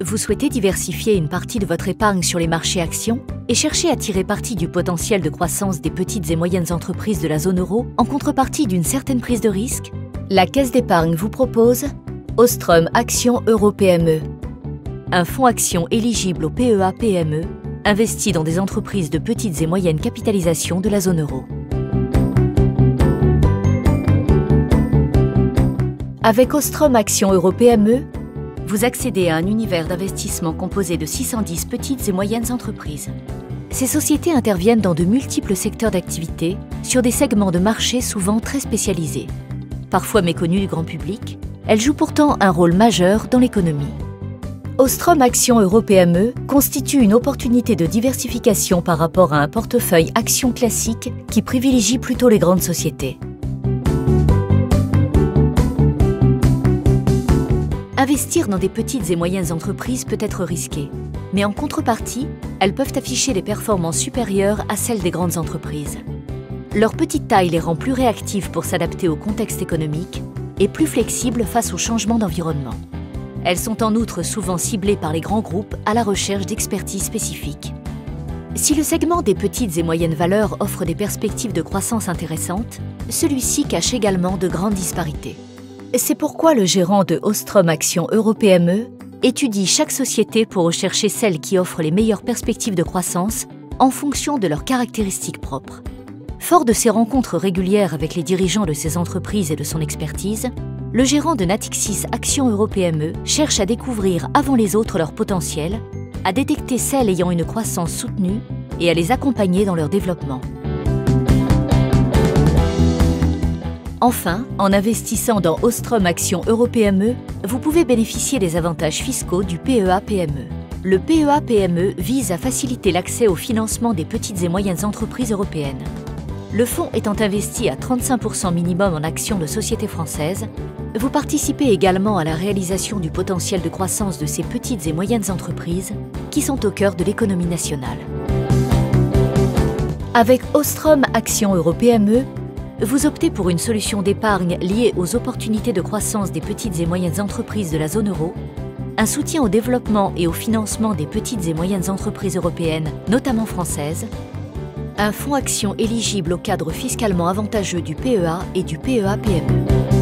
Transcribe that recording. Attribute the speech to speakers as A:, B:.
A: Vous souhaitez diversifier une partie de votre épargne sur les marchés actions et chercher à tirer parti du potentiel de croissance des petites et moyennes entreprises de la zone euro en contrepartie d'une certaine prise de risque? La Caisse d'épargne vous propose Ostrom Action Euro PME, un fonds action éligible au PEA-PME, investi dans des entreprises de petites et moyennes capitalisations de la zone euro. Avec Ostrom Action Euro PME, vous accédez à un univers d'investissement composé de 610 petites et moyennes entreprises. Ces sociétés interviennent dans de multiples secteurs d'activité, sur des segments de marché souvent très spécialisés. Parfois méconnus du grand public, elles jouent pourtant un rôle majeur dans l'économie. Ostrom Action Euro PME constitue une opportunité de diversification par rapport à un portefeuille actions classique qui privilégie plutôt les grandes sociétés. Investir dans des petites et moyennes entreprises peut être risqué, mais en contrepartie, elles peuvent afficher des performances supérieures à celles des grandes entreprises. Leur petite taille les rend plus réactives pour s'adapter au contexte économique et plus flexibles face aux changements d'environnement. Elles sont en outre souvent ciblées par les grands groupes à la recherche d'expertise spécifiques. Si le segment des petites et moyennes valeurs offre des perspectives de croissance intéressantes, celui-ci cache également de grandes disparités. C'est pourquoi le gérant de Ostrom Action Euro PME étudie chaque société pour rechercher celle qui offre les meilleures perspectives de croissance en fonction de leurs caractéristiques propres. Fort de ses rencontres régulières avec les dirigeants de ces entreprises et de son expertise, le gérant de Natixis Action Euro PME cherche à découvrir avant les autres leur potentiel, à détecter celles ayant une croissance soutenue et à les accompagner dans leur développement. Enfin, en investissant dans Ostrom Action Euro PME, vous pouvez bénéficier des avantages fiscaux du PEA-PME. Le PEA-PME vise à faciliter l'accès au financement des petites et moyennes entreprises européennes. Le fonds étant investi à 35% minimum en actions de sociétés françaises, vous participez également à la réalisation du potentiel de croissance de ces petites et moyennes entreprises qui sont au cœur de l'économie nationale. Avec Ostrom Action Euro PME, vous optez pour une solution d'épargne liée aux opportunités de croissance des petites et moyennes entreprises de la zone euro, un soutien au développement et au financement des petites et moyennes entreprises européennes, notamment françaises, un fonds action éligible au cadre fiscalement avantageux du PEA et du PEA-PME.